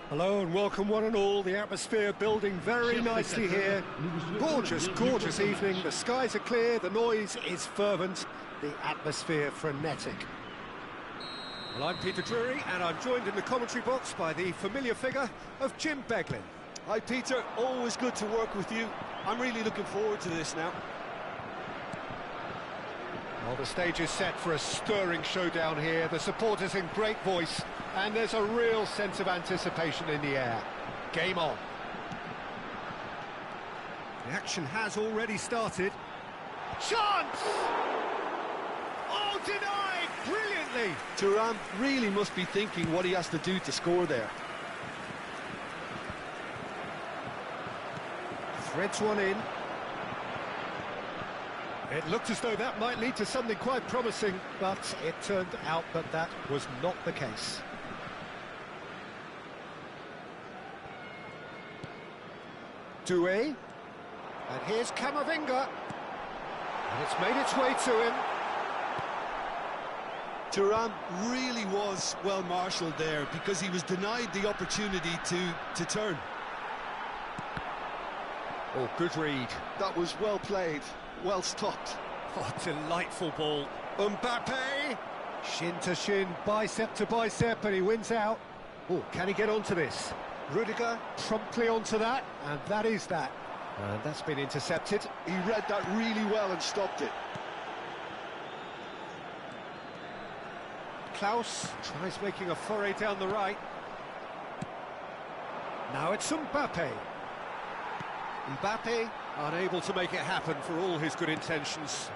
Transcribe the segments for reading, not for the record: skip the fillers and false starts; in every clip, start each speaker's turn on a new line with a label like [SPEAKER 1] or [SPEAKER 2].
[SPEAKER 1] Hello and welcome one and all, the atmosphere building very nicely here. Gorgeous, gorgeous evening, the skies are clear, the noise is fervent, the atmosphere frenetic. Well, I'm Peter Drury and I'm joined in the commentary box by the familiar figure of Jim Beglin.
[SPEAKER 2] Hi Peter, always good to work with you. I'm really looking forward to this now.
[SPEAKER 1] Well, the stage is set for a stirring showdown here, the supporters in great voice, and there's a real sense of anticipation in the air. Game on. The action has already started. Chance! Oh, denied! Brilliantly!
[SPEAKER 2] Thuram really must be thinking what he has to do to score there.
[SPEAKER 1] Threads one in. It looked as though that might lead to something quite promising, but it turned out that that was not the case. Doué, and here's Camavinga, and it's made its way to him.
[SPEAKER 2] Thuram really was well marshalled there because he was denied the opportunity to turn.
[SPEAKER 1] Oh, good read.
[SPEAKER 2] That was well played, well stopped.
[SPEAKER 1] Oh, delightful ball. Mbappe, shin to shin, bicep to bicep, and he wins out. Oh, can he get onto this? Rudiger promptly onto that, and that is that. And that's been intercepted.
[SPEAKER 2] He read that really well and stopped it.
[SPEAKER 1] Klaus tries making a foray down the right. Now it's Mbappe. Mbappe unable to make it happen for all his good intentions.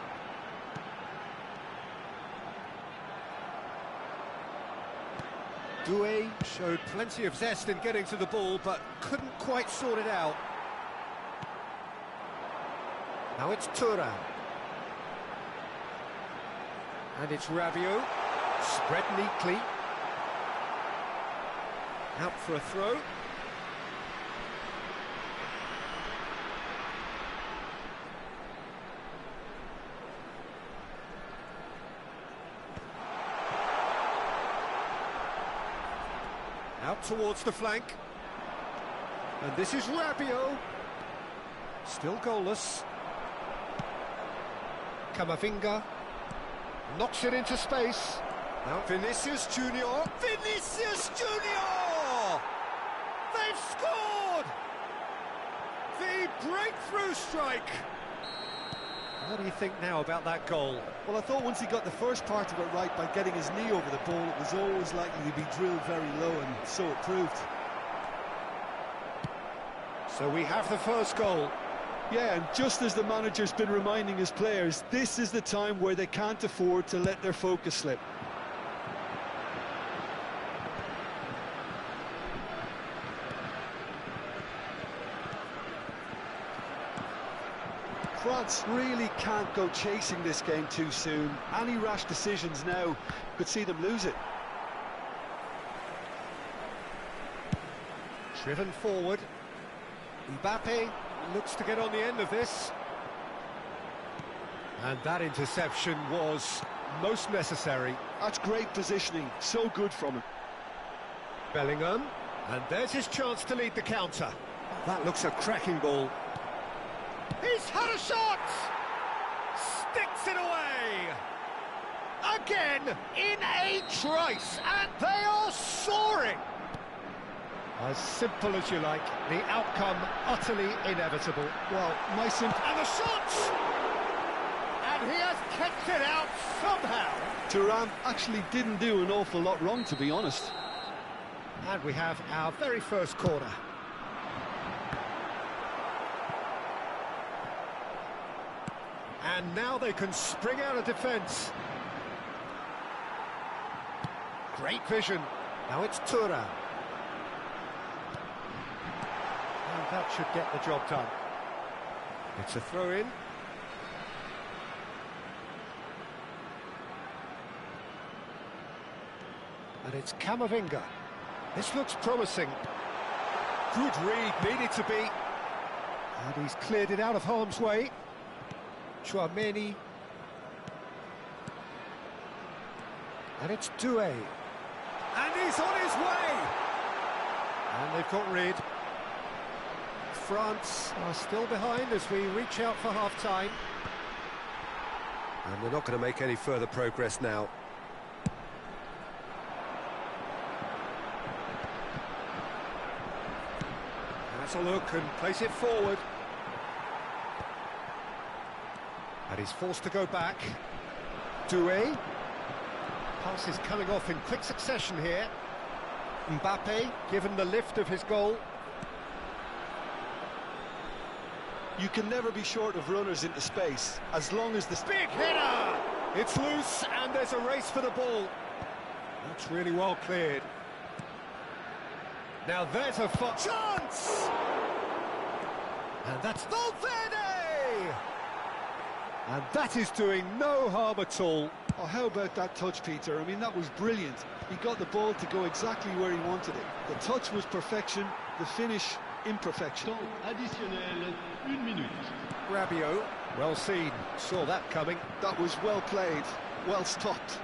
[SPEAKER 1] Doué showed plenty of zest in getting to the ball, but couldn't quite sort it out. Now it's Thuram. And it's Rabiot. Spread neatly. Out for a throw. Out towards the flank. And this is Rabiot. Still goalless. Camavinga. Knocks it into space. Now Vinicius Junior. Vinicius Junior! They've scored! The breakthrough strike! What do you think now about that goal?
[SPEAKER 2] Well, I thought once he got the first part of it right by getting his knee over the ball, it was always likely to be drilled very low, and so it proved.
[SPEAKER 1] So we have the first goal.
[SPEAKER 2] Yeah, and just as the manager's been reminding his players, this is the time where they can't afford to let their focus slip. France really can't go chasing this game too soon. Any rash decisions now could see them lose it.
[SPEAKER 1] Driven forward. Mbappe looks to get on the end of this. And that interception was most necessary.
[SPEAKER 2] That's great positioning, so good from him.
[SPEAKER 1] Bellingham, and there's his chance to lead the counter. That looks a cracking ball. He's had a shot! Sticks it away! Again, in a trice, and they are soaring! As simple as you like, the outcome utterly inevitable.
[SPEAKER 2] Well, nice and
[SPEAKER 1] the shot! And he has kept it out somehow.
[SPEAKER 2] Thuram actually didn't do an awful lot wrong, to be honest.
[SPEAKER 1] And we have our very first corner. And now they can spring out of defence. Great vision. Now it's Thuram. And that should get the job done. It's a throw-in. And it's Camavinga. This looks promising. Good read, needed to be. And he's cleared it out of harm's way. Chouameni. And it's Doué. And he's on his way! And they've got rid. France are still behind as we reach out for half-time. And they're not going to make any further progress now. That's a look and place it forward. And he's forced to go back. Doué. Pass is coming off in quick succession here. Mbappe given the lift of his goal.
[SPEAKER 2] You can never be short of runners into space, as long as the...
[SPEAKER 1] Big header! It's loose and there's a race for the ball. That's really well cleared. Now there's a chance! And that's Valverde! And that is doing no harm at all.
[SPEAKER 2] Oh, how about that touch, Peter? I mean, that was brilliant. He got the ball to go exactly where he wanted it. The touch was perfection, the finish imperfection.
[SPEAKER 3] Additionnel, 1 minute.
[SPEAKER 1] Rabiot, well seen, saw that coming.
[SPEAKER 2] That was well played, well stopped.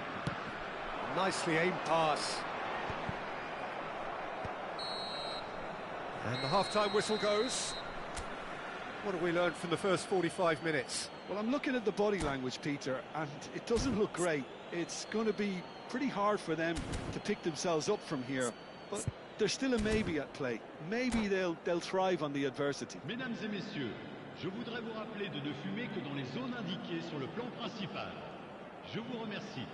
[SPEAKER 1] Nicely aimed pass. And the half-time whistle goes. What have we learned from the first 45 minutes?
[SPEAKER 2] Well, I'm looking at the body language, Peter, and it doesn't look great. It's going to be pretty hard for them to pick themselves up from here, but there's still a maybe at play. Maybe they'll thrive on the adversity.
[SPEAKER 3] Mesdames et messieurs, je voudrais vous rappeler de ne fumer que dans les zones indiquées sur le plan principal. Je vous remercie.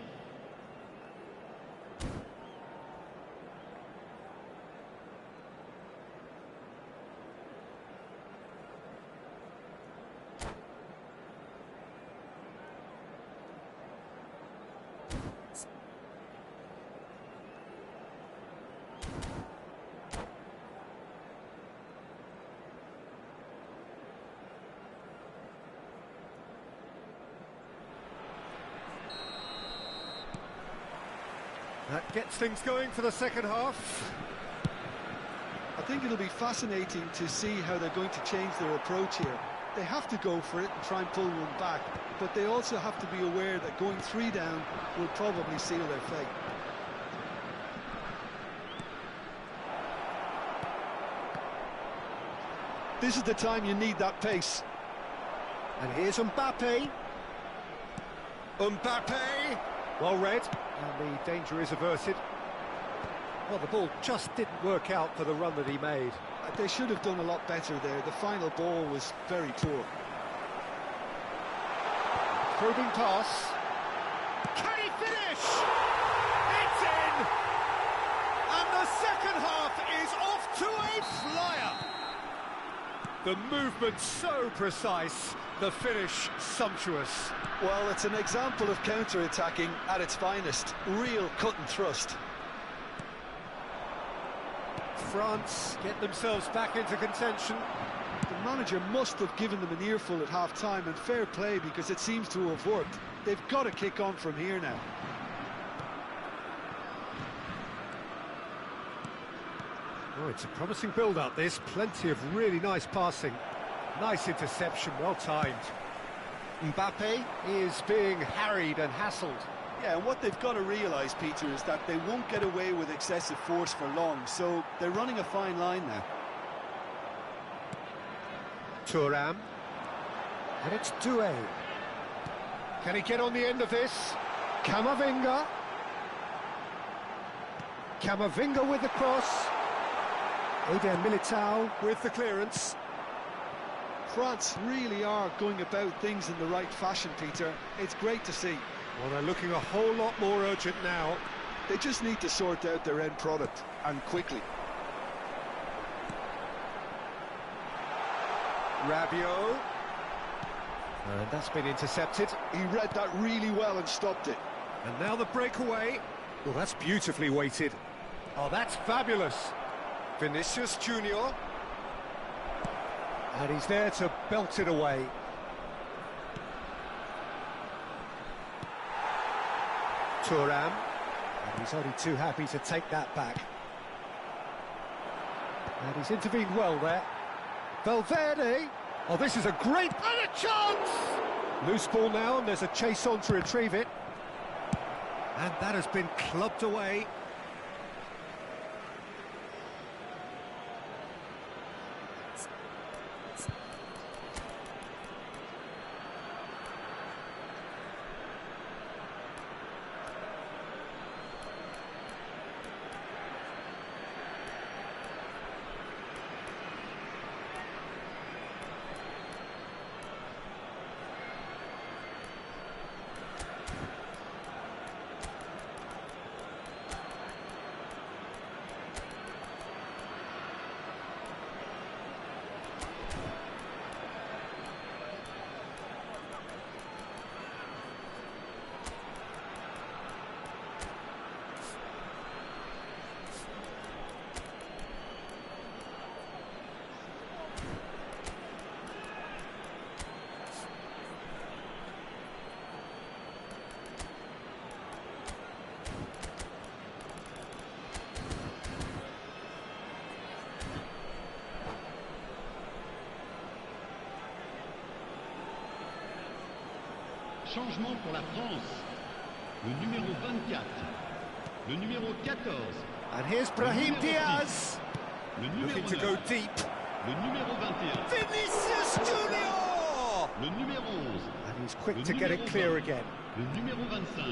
[SPEAKER 1] That gets things going for the second half.
[SPEAKER 2] I think it'll be fascinating to see how they're going to change their approach here. They have to go for it and try and pull one back, but they also have to be aware that going 3 down will probably seal their fate. This is the time you need that pace.
[SPEAKER 1] And here's Mbappe. Mbappe! Well read, and the danger is averted. Well, the ball just didn't work out for the run that he made.
[SPEAKER 2] They should have done a lot better there. The final ball was very poor.
[SPEAKER 1] Probing pass. Can he finish? It's in! And the second half is off to a flyer. The movement so precise, the finish sumptuous.
[SPEAKER 2] Well, it's an example of counter-attacking at its finest. Real cut and thrust.
[SPEAKER 1] France get themselves back into contention.
[SPEAKER 2] The manager must have given them an earful at half-time, and fair play because it seems to have worked. They've got to kick on from here now.
[SPEAKER 1] Oh, it's a promising build-up, this. Plenty of really nice passing. Nice interception, well timed. Mbappe is being harried and hassled.
[SPEAKER 2] Yeah, and what they've got to realise, Peter, is that they won't get away with excessive force for long, so they're running a fine line now.
[SPEAKER 1] Thuram. And it's Doué. Can he get on the end of this? Camavinga. Camavinga with the cross. Eder Militao with the clearance.
[SPEAKER 2] France really are going about things in the right fashion, Peter. It's great to see.
[SPEAKER 1] Well, they're looking a whole lot more urgent now.
[SPEAKER 2] They just need to sort out their end product, and quickly.
[SPEAKER 1] Rabiot. And that's been intercepted.
[SPEAKER 2] He read that really well and stopped it.
[SPEAKER 1] And now the breakaway. Well, that's beautifully weighted. Oh, that's fabulous. Vinicius Junior. And he's there to belt it away. Thuram. And he's only too happy to take that back. And he's intervened well there. Valverde. Oh, this is a great... And a chance! Loose ball now, and there's a chase on to retrieve it. And that has been clubbed away.
[SPEAKER 3] Changement pour la France. Le numéro 24. Le numéro 14.
[SPEAKER 1] And here's Brahim Diaz.
[SPEAKER 3] Le numéro
[SPEAKER 1] Looking to
[SPEAKER 3] 9.
[SPEAKER 1] go deep.
[SPEAKER 3] Le numéro 21.
[SPEAKER 1] Vinicius Junior!
[SPEAKER 3] Le numéro 11.
[SPEAKER 1] And he's quick
[SPEAKER 3] Le
[SPEAKER 1] to get it
[SPEAKER 3] numéro
[SPEAKER 1] clear
[SPEAKER 3] 20.
[SPEAKER 1] again.
[SPEAKER 3] Le numéro 25.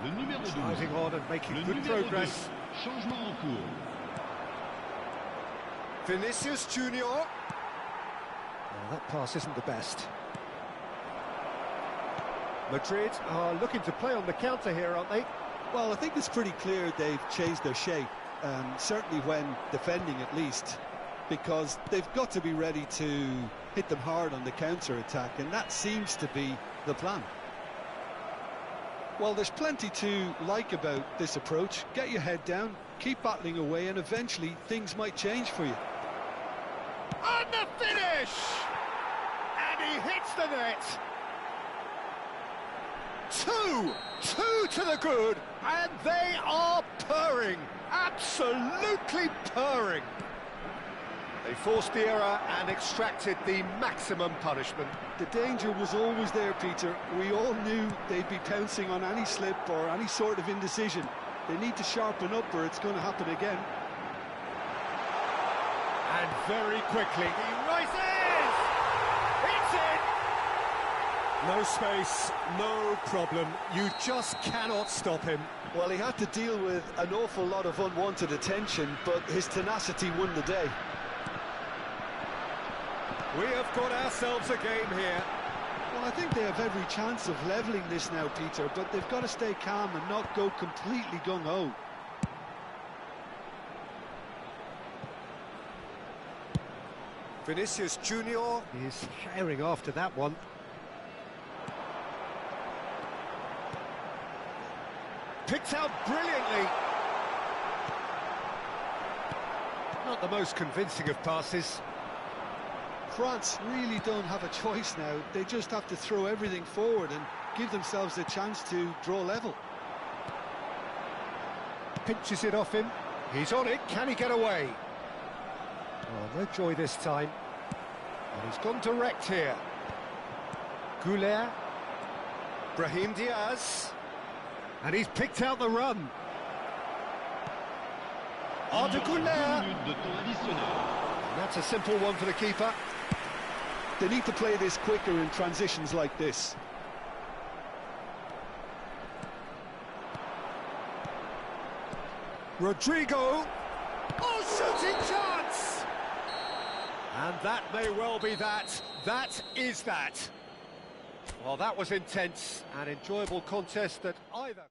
[SPEAKER 3] Le numéro 12.
[SPEAKER 1] Driving on and making
[SPEAKER 3] Le
[SPEAKER 1] good
[SPEAKER 3] numéro
[SPEAKER 1] progress.
[SPEAKER 3] 2. Changement en cours.
[SPEAKER 1] Vinicius Junior. Oh, that pass isn't the best. Madrid are looking to play on the counter here, aren't they?
[SPEAKER 2] Well, I think it's pretty clear they've changed their shape, certainly when defending at least, because they've got to be ready to hit them hard on the counter-attack, and that seems to be the plan. Well, there's plenty to like about this approach. Get your head down, keep battling away, and eventually things might change for you.
[SPEAKER 1] On the finish! And he hits the net! Two to the good, and they are purring, absolutely purring. They forced the error and extracted the maximum punishment.
[SPEAKER 2] The danger was always there, Peter. We all knew they'd be pouncing on any slip or any sort of indecision. They need to sharpen up or it's going to happen again.
[SPEAKER 1] And very quickly, he rises! It's in! No space, no problem. You just cannot stop him.
[SPEAKER 2] Well, he had to deal with an awful lot of unwanted attention, but his tenacity won the day.
[SPEAKER 1] We have got ourselves a game here.
[SPEAKER 2] Well, I think they have every chance of levelling this now, Peter, but they've got to stay calm and not go completely gung-ho.
[SPEAKER 1] Vinicius Junior is herring after that one. Picked out brilliantly. Not the most convincing of passes.
[SPEAKER 2] France really don't have a choice now. They just have to throw everything forward and give themselves a chance to draw level.
[SPEAKER 1] Pinches it off him. He's on it. Can he get away? Oh, no joy this time. And he's gone direct here. Goulet. Brahim Diaz. And he's picked out the run. Arda Goulet. That's a simple one for the keeper.
[SPEAKER 2] They need to play this quicker in transitions like this.
[SPEAKER 1] Rodrigo. Oh, shooting chance! And that may well be that. That is that. Well, that was intense and enjoyable contest that either...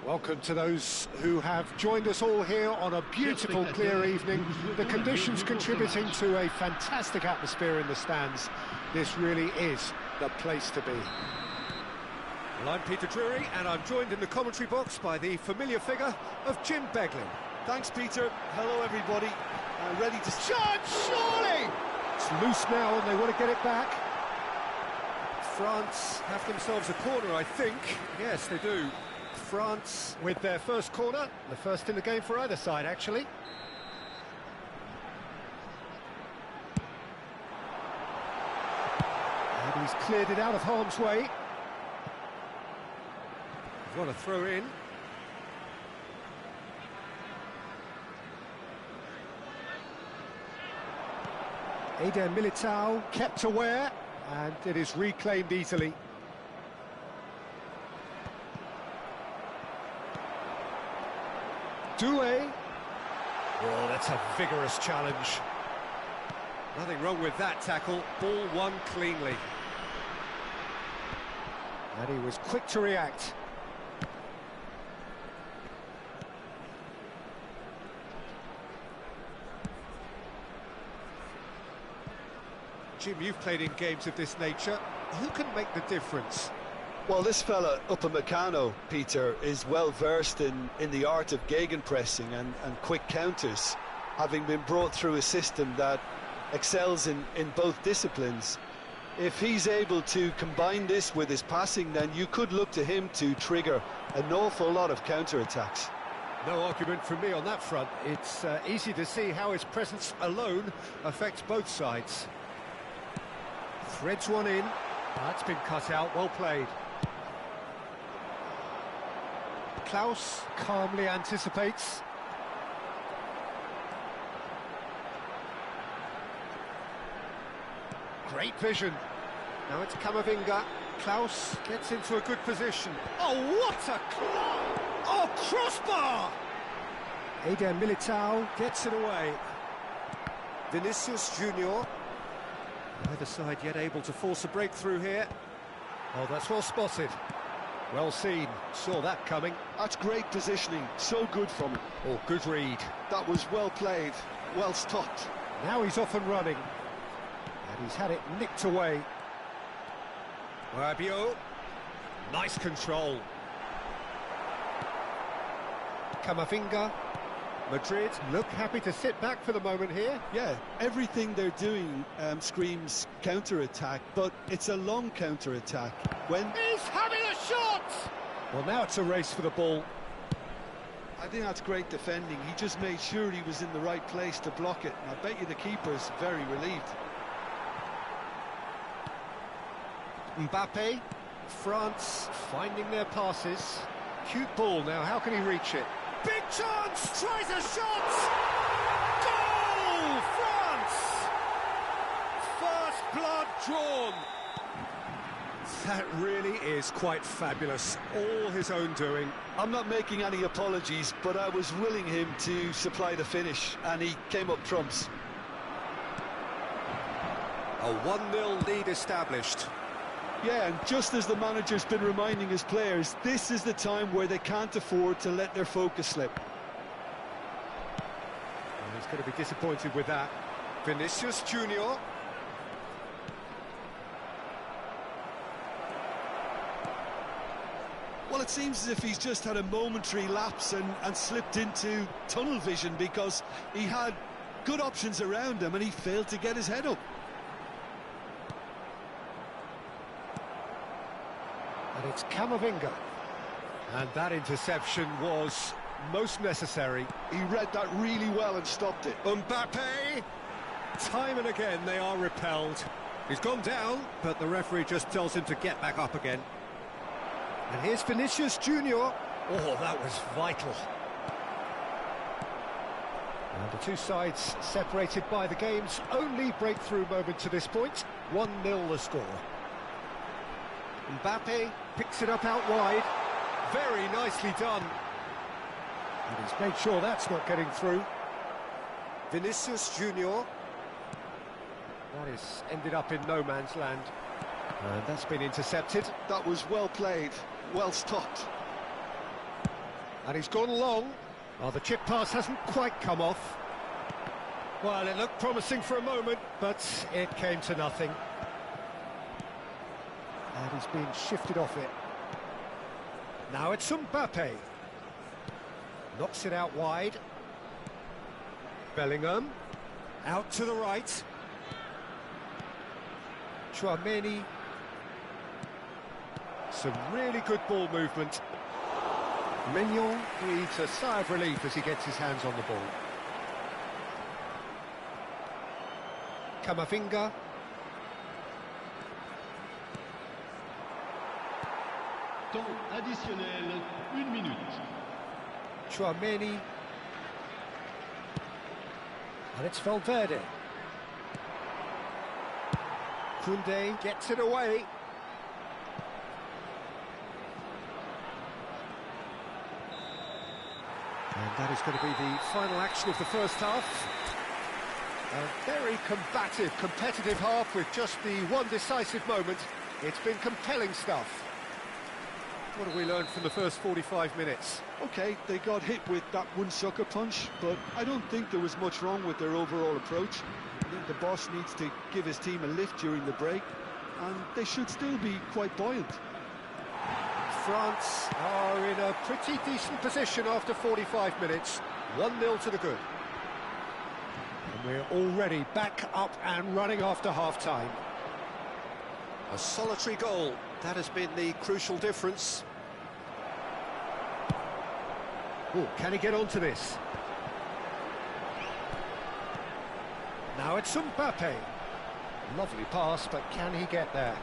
[SPEAKER 1] Welcome to those who have joined us all here on a beautiful, clear evening. The conditions contributing to a fantastic atmosphere in the stands. This really is the place to be. Well, I'm Peter Drury, and I'm joined in the commentary box by the familiar figure of Jim Beglin.
[SPEAKER 2] Thanks, Peter. Hello, everybody. Ready to...
[SPEAKER 1] Shot, surely! It's loose now, and they want to get it back. France have themselves a corner, I think. Yes, they do. France with their first corner, the first in the game for either side, actually. And he's cleared it out of harm's way. What a throw in. Eder Militao kept aware, and it is reclaimed easily. Doué. Oh, that's a vigorous challenge. Nothing wrong with that tackle. Ball won cleanly. And he was quick to react. Jim, you've played in games of this nature. Who can make the difference?
[SPEAKER 2] Well, this fella, Upamecano, Peter, is well versed in the art of gegenpressing and quick counters, having been brought through a system that excels in both disciplines. If he's able to combine this with his passing, then you could look to him to trigger an awful lot of counter-attacks.
[SPEAKER 1] No argument from me on that front. It's easy to see how his presence alone affects both sides. Threads one in. That's been cut out, well played. Klaus calmly anticipates. Great vision. Now it's Camavinga. Klaus gets into a good position. Oh, what a... Oh, crossbar! Eder Militao gets it away. Vinicius Junior. Either side yet able to force a breakthrough here. Oh, that's well spotted. Well seen. Saw that coming.
[SPEAKER 2] That's great positioning. So good from him.
[SPEAKER 1] Oh, good read.
[SPEAKER 2] That was well played. Well stopped.
[SPEAKER 1] Now he's off and running. And he's had it nicked away. Rabiot. Nice control. Camavinga. Madrid look happy to sit back for the moment here.
[SPEAKER 2] Yeah, everything they're doing screams counter-attack, but it's a long counter-attack. When
[SPEAKER 1] He's having a shot! Well, now it's a race for the ball.
[SPEAKER 2] I think that's great defending. He just made sure he was in the right place to block it, and I bet you the keeper's very relieved.
[SPEAKER 1] Mbappe, France finding their passes. Cute ball now, how can he reach it? Big chance! Tries a shot! Goal! France! First blood drawn. That really is quite fabulous. All his own doing.
[SPEAKER 2] I'm not making any apologies, but I was willing him to supply the finish, and he came up trumps.
[SPEAKER 1] A 1-0 lead established.
[SPEAKER 2] Yeah, and just as the manager's been reminding his players, this is the time where they can't afford to let their focus slip.
[SPEAKER 1] And he's going to be disappointed with that. Vinicius Junior.
[SPEAKER 2] Well, it seems as if he's just had a momentary lapse and slipped into tunnel vision, because he had good options around him and he failed to get his head up.
[SPEAKER 1] And it's Camavinga. And that interception was most necessary.
[SPEAKER 2] He read that really well and stopped it.
[SPEAKER 1] Mbappe! Time and again they are repelled. He's gone down, but the referee just tells him to get back up again. And here's Vinicius Junior. Oh, that was vital. And the two sides separated by the game's only breakthrough moment to this point. 1-0 the score. Mbappe picks it up out wide. Very nicely done. And he's made sure that's not getting through. Vinicius Junior. That is ended up in no man's land. And that's been intercepted.
[SPEAKER 2] That was well played, well stopped.
[SPEAKER 1] And he's gone long. Well, the chip pass hasn't quite come off. Well, it looked promising for a moment, but it came to nothing. And he's been shifted off it. Now it's Mbappe. Knocks it out wide. Bellingham. Out to the right. Chouameni. Some really good ball movement. Mignon breathes a sigh of relief as he gets his hands on the ball. Camavinga.
[SPEAKER 3] Temps additionnel, 1 minute.
[SPEAKER 1] Chouameni. And it's Valverde. Koundé gets it away. And that is going to be the final action of the first half. A very combative, competitive half with just the one decisive moment. It's been compelling stuff. What have we learned from the first 45 minutes?
[SPEAKER 2] Okay, they got hit with that one sucker punch, but I don't think there was much wrong with their overall approach. I think the boss needs to give his team a lift during the break, and they should still be quite buoyant.
[SPEAKER 1] France are in a pretty decent position after 45 minutes. 1-0 to the good. And we're already back up and running after half-time. A solitary goal. That has been the crucial difference. Oh, can he get onto this? Now it's Mbappe. Lovely pass, but can he get there?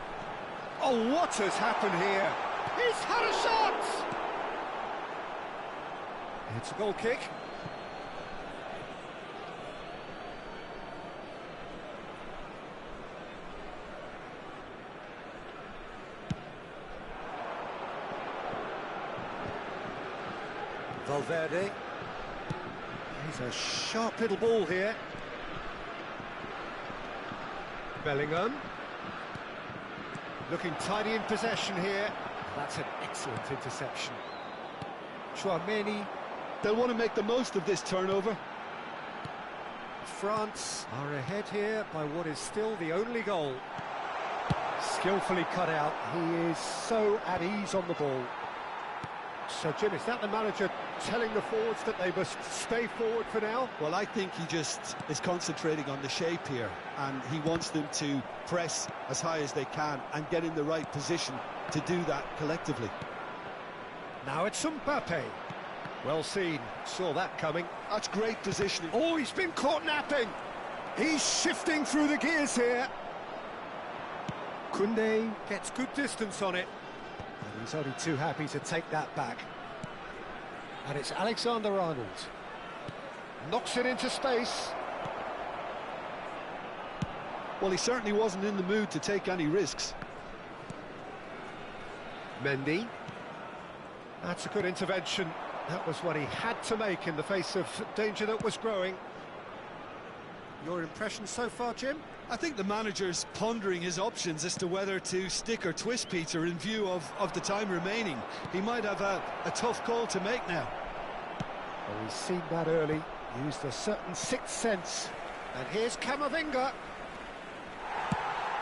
[SPEAKER 1] Oh, what has happened here? He's had a shot! It's a goal kick. Valverde. He's a sharp little ball here. Bellingham. Looking tidy in possession here. That's an excellent interception. Chouameni.
[SPEAKER 2] They'll want to make the most of this turnover.
[SPEAKER 1] France are ahead here by what is still the only goal. Skillfully cut out. He is so at ease on the ball. So, Jim, is that the manager telling the forwards that they must stay forward for now?
[SPEAKER 2] Well, I think he just is concentrating on the shape here, and he wants them to press as high as they can and get in the right position to do that collectively.
[SPEAKER 1] Now it's Mbappe. Well seen, saw that coming.
[SPEAKER 2] That's great positioning.
[SPEAKER 1] Oh, he's been caught napping. He's shifting through the gears here. Koundé gets good distance on it. And he's only too happy to take that back. And it's Alexander-Arnold. Knocks it into space.
[SPEAKER 2] Well, he certainly wasn't in the mood to take any risks.
[SPEAKER 1] Mendy. That's a good intervention. That was what he had to make in the face of danger that was growing. Your impression so far, Jim?
[SPEAKER 2] I think the manager's pondering his options as to whether to stick or twist Peter in view of the time remaining. He might have a tough call to make now.
[SPEAKER 1] Well, we've seen that early. Used a certain sixth sense. And here's Camavinga.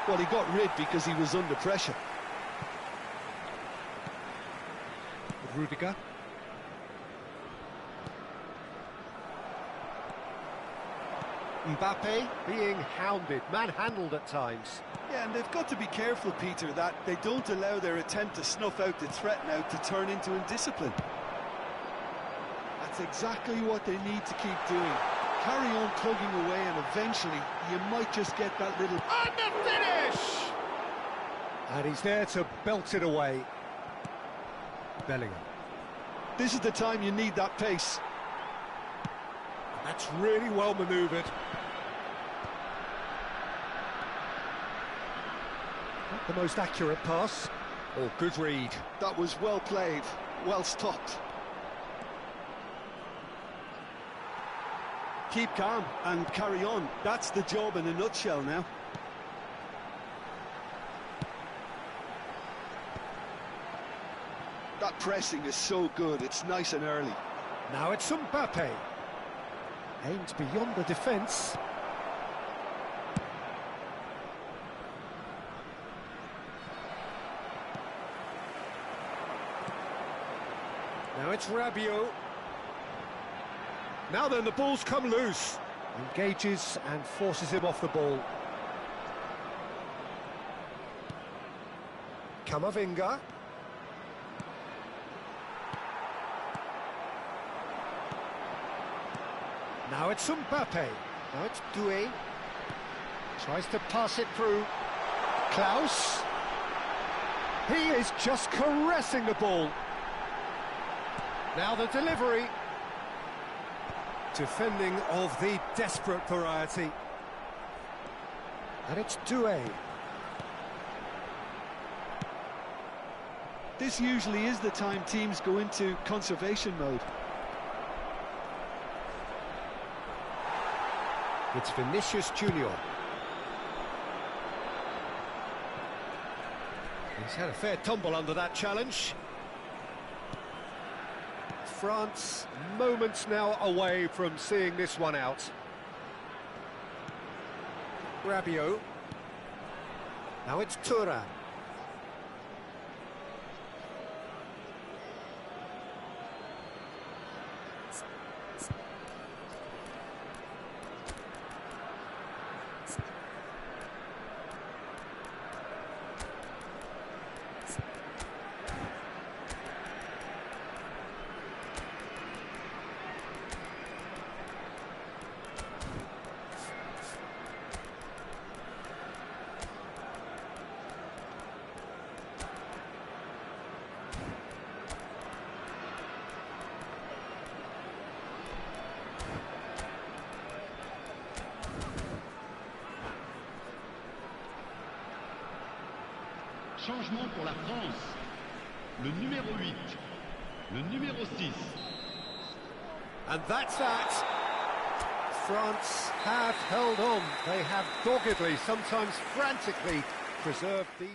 [SPEAKER 2] Well, he got rid because he was under pressure.
[SPEAKER 1] Rudiger. Mbappe being hounded, manhandled at times.
[SPEAKER 2] Yeah, and they've got to be careful, Peter, that they don't allow their attempt to snuff out the threat now to turn into indiscipline. That's exactly what they need to keep doing. Carry on plugging away, and eventually you might just get that little...
[SPEAKER 1] And the finish! And he's there to belt it away. Bellingham.
[SPEAKER 2] This is the time you need that pace.
[SPEAKER 1] That's really well manoeuvred. Not the most accurate pass. Oh, good read.
[SPEAKER 2] That was well played, well stopped. Keep calm and carry on. That's the job in a nutshell now. That pressing is so good, it's nice and early.
[SPEAKER 1] Now it's Mbappe. Aimed beyond the defence. Now it's Rabiot. Now then, the ball's come loose. Engages and forces him off the ball. Camavinga. Now it's Mbappe. Now it's Doué. Tries to pass it through. Klaus. He is just caressing the ball. Now the delivery. Defending of the desperate variety. And it's Doué.
[SPEAKER 2] This usually is the time teams go into conservation mode.
[SPEAKER 1] It's Vinicius Junior. He's had a fair tumble under that challenge. France moments now away from seeing this one out. Rabiot. Now it's Thuram.
[SPEAKER 3] Changement pour la France. Le numéro 8, le numéro 6.
[SPEAKER 1] And that's that. France have held on. They have doggedly, sometimes frantically, preserved the...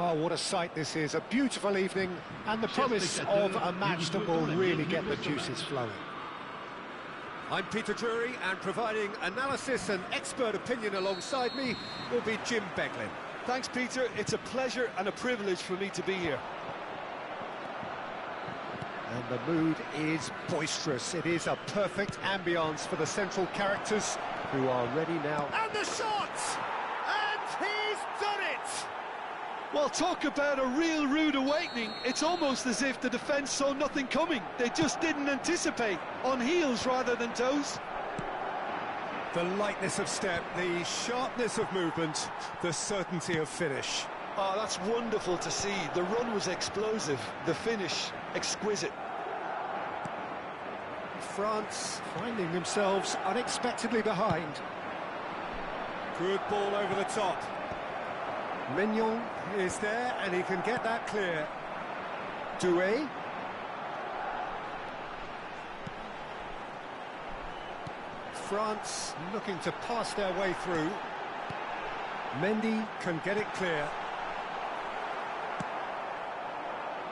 [SPEAKER 1] Well, what a sight this is. A beautiful evening and the promise of a match that will really get the juices flowing. I'm Peter Drury, and providing analysis and expert opinion alongside me will be Jim Beglin.
[SPEAKER 2] Thanks, Peter. It's a pleasure and a privilege for me to be here.
[SPEAKER 1] And the mood is boisterous. It is a perfect ambience for the central characters who are ready now. And the shot! And he's done it!
[SPEAKER 2] Well, talk about a real rude awakening. It's almost as if the defence saw nothing coming. They just didn't anticipate. On heels rather than toes.
[SPEAKER 1] The lightness of step, the sharpness of movement, the certainty of finish.
[SPEAKER 2] Oh, that's wonderful to see. The run was explosive, the finish exquisite.
[SPEAKER 1] France finding themselves unexpectedly behind. Good ball over the top. Mignon is there and he can get that clear. Doué. France looking to pass their way through. Mendy can get it clear.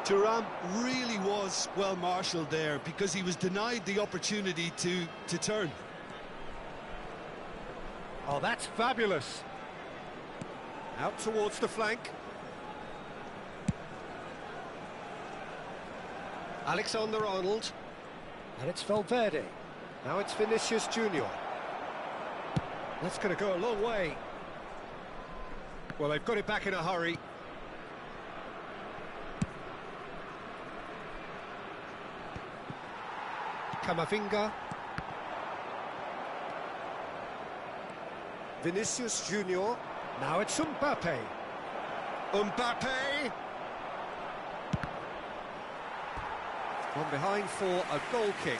[SPEAKER 2] Thuram really was well marshalled there because he was denied the opportunity to turn.
[SPEAKER 1] Oh, that's fabulous. Out towards the flank. Alexander-Arnold. And it's Valverde. Now it's Vinicius Junior. That's going to go a long way. Well, they've got it back in a hurry. Camavinga. Vinicius Junior. Now it's Mbappe. Mbappe! Gone behind for a goal kick.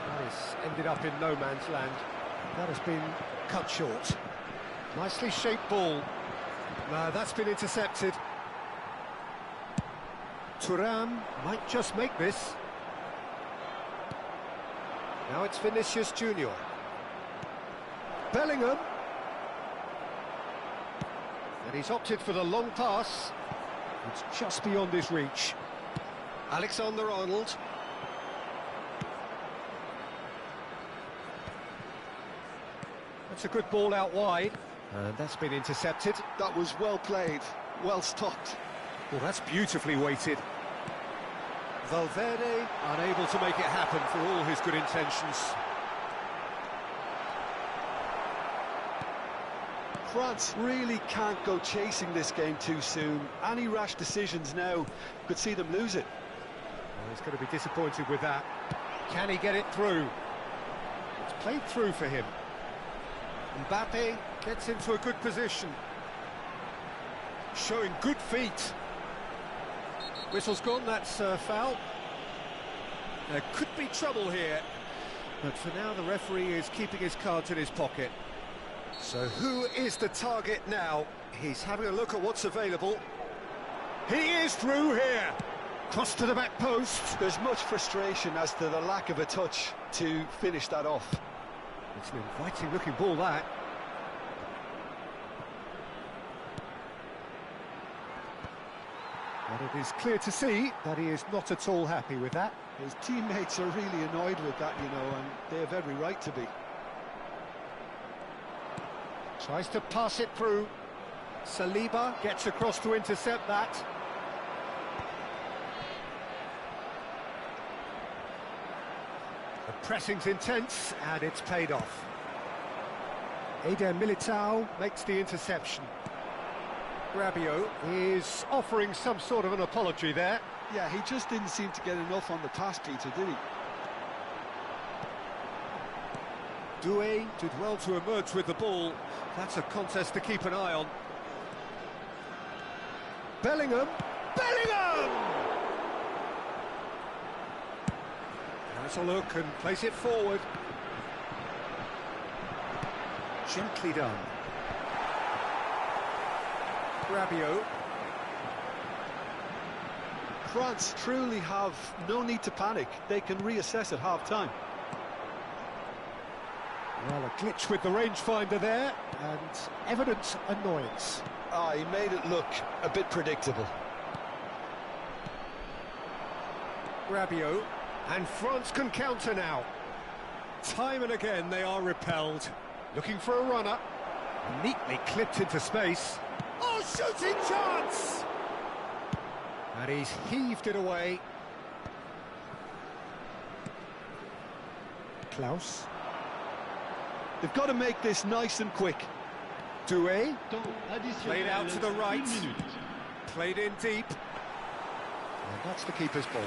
[SPEAKER 1] That has ended up in no man's land. That has been cut short. Nicely shaped ball. No, that's been intercepted. Thuram might just make this. Now it's Vinicius Junior. Bellingham. And he's opted for the long pass. It's just beyond his reach. Alexander-Arnold. That's a good ball out wide. And that's been intercepted.
[SPEAKER 2] That was well played, well stopped.
[SPEAKER 1] Well, that's beautifully weighted. Valverde unable to make it happen for all his good intentions.
[SPEAKER 2] France really can't go chasing this game too soon. Any rash decisions now could see them lose it.
[SPEAKER 1] Well, he's going to be disappointed with that. Can he get it through? It's played through for him. Mbappe gets into a good position. Showing good feet. Whistle's gone, that's a foul. There could be trouble here. But for now, the referee is keeping his cards in his pocket. So who is the target now? He's having a look at what's available. He is through here. Cross to the back post.
[SPEAKER 2] There's much frustration as to the lack of a touch to finish that off.
[SPEAKER 1] It's an inviting looking ball, that. But it is clear to see that he is not at all happy with that.
[SPEAKER 2] His teammates are really annoyed with that, you know, and they have every right to be.
[SPEAKER 1] Tries to pass it through. Saliba gets across to intercept that. The pressing's intense, and it's paid off. Eder Militao makes the interception. Rabiot is offering some sort of an apology there.
[SPEAKER 2] Yeah, he just didn't seem to get enough on the pass, Peter, did he?
[SPEAKER 1] Doué did well to emerge with the ball. That's a contest to keep an eye on. Bellingham! Bellingham! Has a look and plays it forward. Gently done. Rabiot.
[SPEAKER 2] France truly have no need to panic. They can reassess at half-time.
[SPEAKER 1] Well, a glitch with the rangefinder there, and evident annoyance.
[SPEAKER 2] Ah, he made it look a bit predictable.
[SPEAKER 1] Rabiot, and France can counter now. Time and again they are repelled. Looking for a runner. Neatly clipped into space. Oh, shooting chance! And he's heaved it away. Klaus.
[SPEAKER 2] They've got to make this nice and quick.
[SPEAKER 1] Doué.
[SPEAKER 3] Temps additionnel,
[SPEAKER 1] Played out to the right.
[SPEAKER 3] 1 minute.
[SPEAKER 1] Played in deep. And that's the keeper's ball.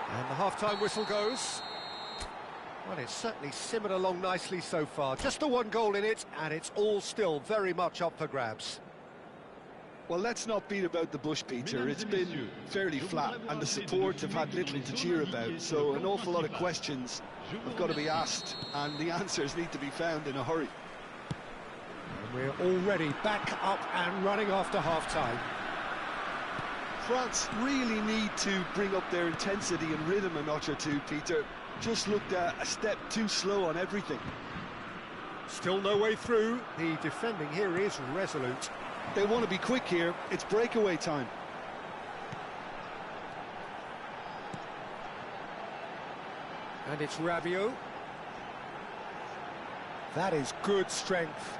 [SPEAKER 1] And the half-time whistle goes. Well, it's certainly simmered along nicely so far. Just the one goal in it, and it's all still very much up for grabs.
[SPEAKER 2] Well, let's not beat about the bush, Peter. It's been fairly flat, and the support have had little to cheer about, so an awful lot of questions have got to be asked, and the answers need to be found in a hurry.
[SPEAKER 1] And we're already back up and running after half-time.
[SPEAKER 2] France really need to bring up their intensity and rhythm a notch or two, Peter. Just looked a step too slow on everything.
[SPEAKER 1] Still no way through. The defending here is resolute.
[SPEAKER 2] They want to be quick here. It's breakaway time.
[SPEAKER 1] And it's Rabiot. That is good strength.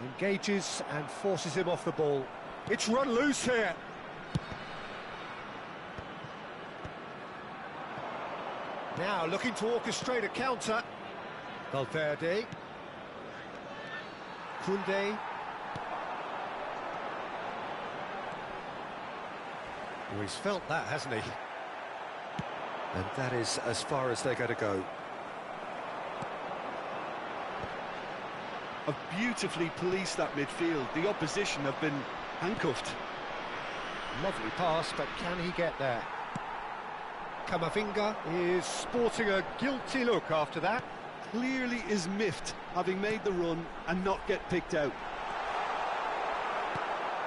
[SPEAKER 1] Engages and forces him off the ball. It's run loose here. Now looking to orchestrate a counter. Valverde. Koundé. Oh, he's felt that, hasn't he? And that is as far as they're going to go.
[SPEAKER 2] Have beautifully policed that midfield. The opposition have been handcuffed.
[SPEAKER 1] Lovely pass, but can he get there? Camavinga is sporting a guilty look after that.
[SPEAKER 2] Clearly is miffed, having made the run and not get picked out.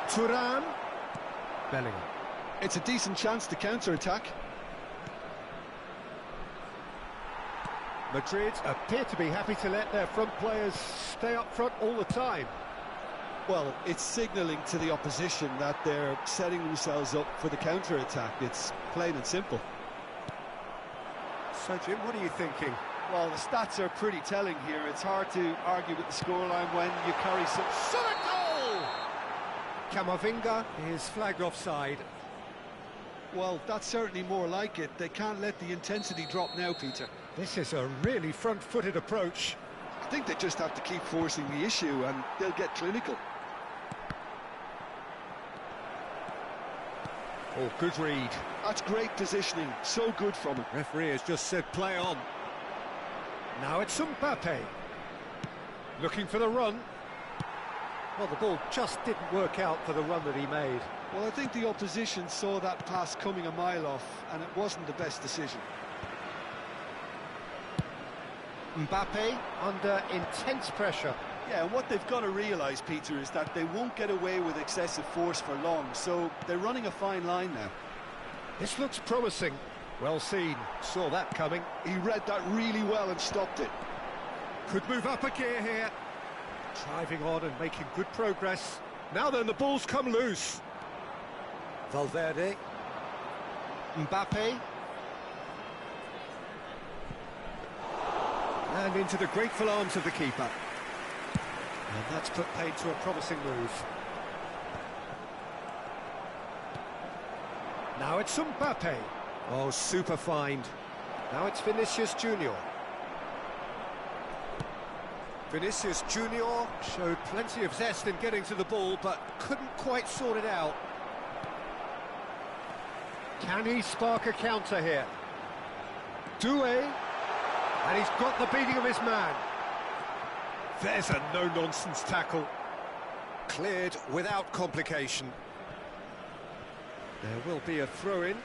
[SPEAKER 1] Thuram. Bellingham.
[SPEAKER 2] It's a decent chance to counter-attack.
[SPEAKER 1] Madrid appear to be happy to let their front players stay up front all the time.
[SPEAKER 2] Well, it's signalling to the opposition that they're setting themselves up for the counter-attack. It's plain and simple.
[SPEAKER 1] So, Jim, what are you thinking?
[SPEAKER 2] Well, the stats are pretty telling here. It's hard to argue with the scoreline when you carry some...
[SPEAKER 1] Shot goal! Camavinga is flagged offside.
[SPEAKER 2] Well, that's certainly more like it. They can't let the intensity drop now, Peter.
[SPEAKER 1] This is a really front-footed approach.
[SPEAKER 2] I think they just have to keep forcing the issue and they'll get clinical.
[SPEAKER 1] Oh, good read.
[SPEAKER 2] That's great positioning. So good from him.
[SPEAKER 1] Referee has just said play on. Now it's Mbappe. Looking for the run. Well, the ball just didn't work out for the run that he made.
[SPEAKER 2] Well, I think the opposition saw that pass coming a mile off, and it wasn't the best decision.
[SPEAKER 1] Mbappe under intense pressure.
[SPEAKER 2] Yeah, and what they've got to realise, Peter, is that they won't get away with excessive force for long, so they're running a fine line now.
[SPEAKER 1] This looks promising. Well seen. Saw that coming.
[SPEAKER 2] He read that really well and stopped it.
[SPEAKER 1] Could move up a gear here. Driving on and making good progress. Now then, the ball's come loose. Valverde. Mbappe. And into the grateful arms of the keeper. And that's put paid to a promising move. Now it's Mbappe. Oh, super find. Now it's Vinicius Junior. Vinicius Junior showed plenty of zest in getting to the ball, but couldn't quite sort it out. Can he spark a counter here? Doué. And he's got the beating of his man. There's a no-nonsense tackle. Cleared without complication. There will be a throw-in.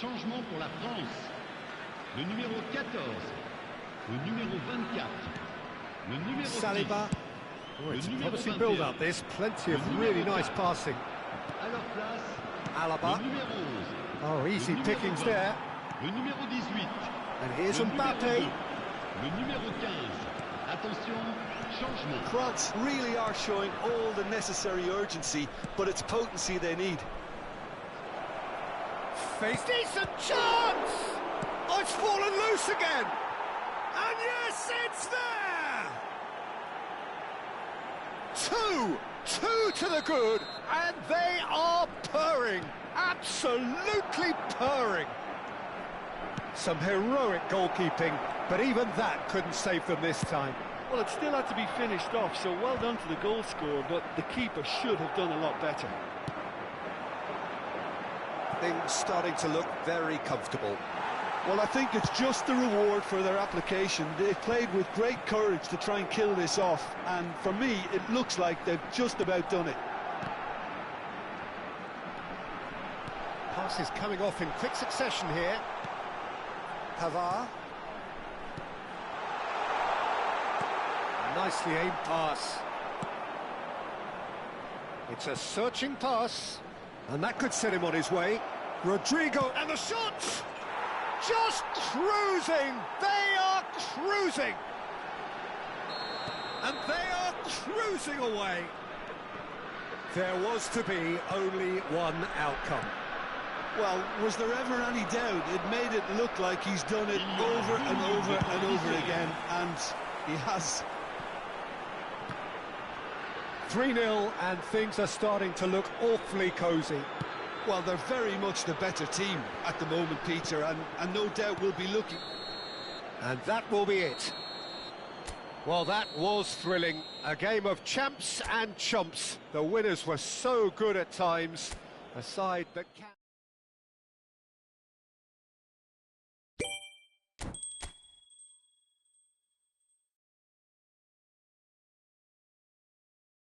[SPEAKER 3] Changement pour la France. Le numéro 14. Le numéro 24. Le numéro 6.
[SPEAKER 1] Saliba. Oh, it's a promising build-up, this. Plenty of really nice passing.
[SPEAKER 3] À leur place,
[SPEAKER 1] Alaba.
[SPEAKER 3] le numéro 11.
[SPEAKER 1] Oh, easy
[SPEAKER 3] Le numéro
[SPEAKER 1] pickings
[SPEAKER 3] 20.
[SPEAKER 1] there.
[SPEAKER 3] Le numéro 18.
[SPEAKER 1] And here's
[SPEAKER 3] Le numéro
[SPEAKER 1] Mbappe.
[SPEAKER 3] 2. Le numéro 15. Attention, changement.
[SPEAKER 2] France really are showing all the necessary urgency, but it's potency they need.
[SPEAKER 1] Face decent chance! Oh, it's fallen loose again! And yes, it's there! Two to the good, and they are purring, absolutely purring. Some heroic goalkeeping, but even that couldn't save them this time.
[SPEAKER 2] Well, it still had to be finished off, so well done to the goal scorer, but the keeper should have done a lot better.
[SPEAKER 1] Things starting to look very comfortable.
[SPEAKER 2] Well, I think it's just the reward for their application. They've played with great courage to try and kill this off, and for me, it looks like they've just about done it.
[SPEAKER 1] Passes coming off in quick succession here. Pavard. Nicely aimed pass. It's a searching pass, and that could set him on his way. Rodrigo, and the shot! Just cruising! They are cruising! And they are cruising away! There was to be only one outcome.
[SPEAKER 2] Well, was there ever any doubt? It made it look like he's done it over and over and over again, and he has.
[SPEAKER 1] 3-0, and things are starting to look awfully cosy.
[SPEAKER 2] Well, they're very much the better team at the moment, Peter, and no doubt will be looking.
[SPEAKER 1] And that will be it. Well, that was thrilling. A game of champs and chumps. The winners were so good at times. A side that can...